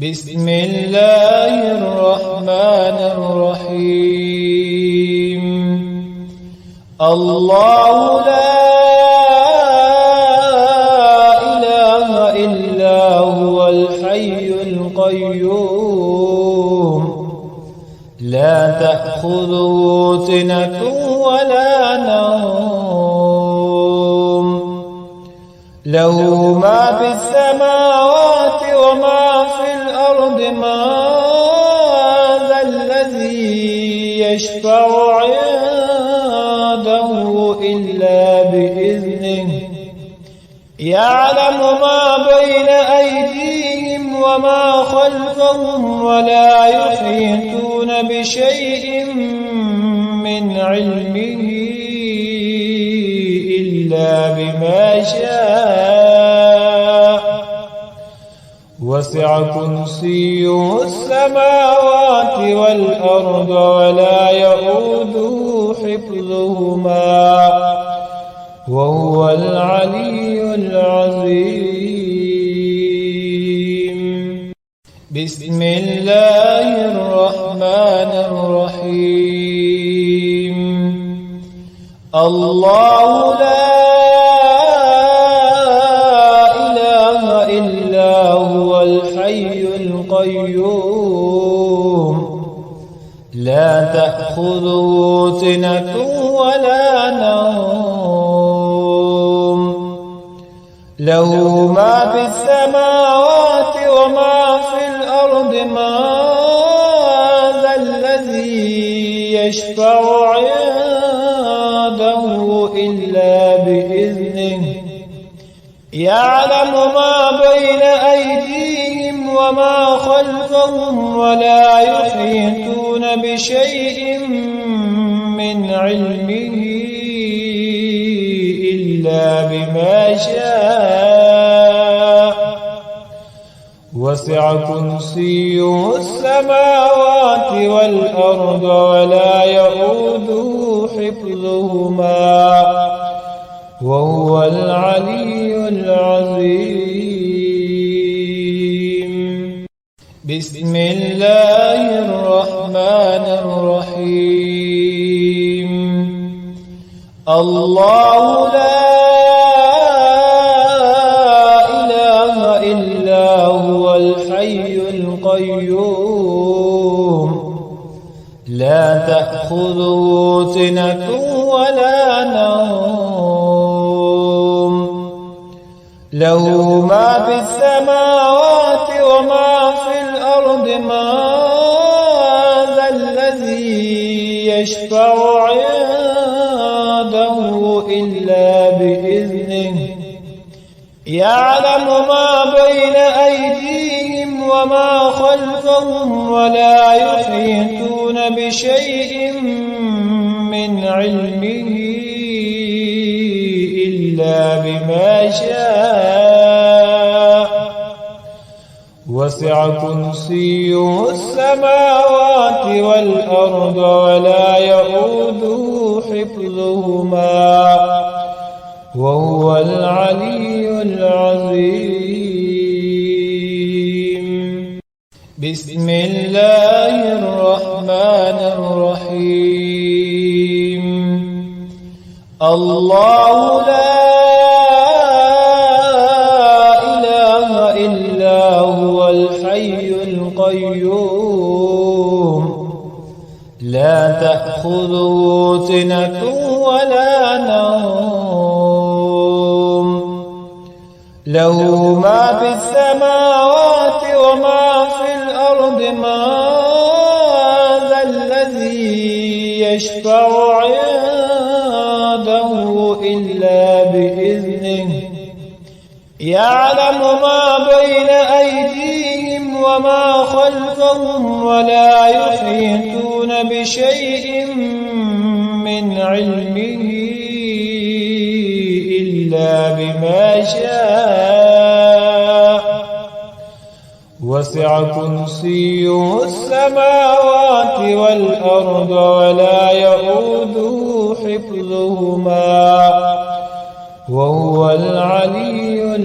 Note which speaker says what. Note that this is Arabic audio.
Speaker 1: بسم الله الرحمن الرحيم. الله لا إله إلا هو الحي القيوم لا تأخذه سنة ولا نوم له ما في السماوات وما في الأرض ما ذا الذي يشفع عنده إلا بإذنه يعلم ما بين أيديهم وما خلفهم ولا يحيطون بشيء من علمه إلا بما شاء وسع كرسيه السماوات والأرض ولا يؤوده حفظهما وهو العلي العظيم. بسم الله الرحمن الرحيم. الله لا إله إلا هو الحي القيوم لا تأخذه سنة ولا نوم له ما في السماوات وما في الأرض ما ذا الذي يشفع عنده إلا بإذنه يعلم ما بين أيديهم وما خلفهم ولا يحيطون بشيء من علمه إلا بما شاء وسع كرسيه السماوات والأرض ولا يؤوده حفظهما وهو العلي العظيم. بسم الله الرحمن الرحيم. الله لا إله إلا هو الحي القيوم لا تأخذه سنة ولا نوم له ما في السماوات وما في الأرض ما ذا الذي يشفع عنده إلا بإذنه يعلم ما بين أيديهم وما خلفهم ولا يحيطون بشيء من علمه إلا بما شاء وسع كرسيه السماوات والأرض ولا يؤوده حفظهما وهو العلي العظيم. بسم الله الرحمن الرحيم. الله لا إله إلا هو الحي القيوم لا تأخذه سنة ولا نوم له ما في السماوات وما في الأرض ما ذا الذي يشفع عنده إلا بإذنه يعلم ما بين أيديهم وما خلفهم ولا يحيطون بشيء من علمه إلا بما شاء وسع كرسيه السماوات والأرض ولا يؤوده حفظهما وهو العلي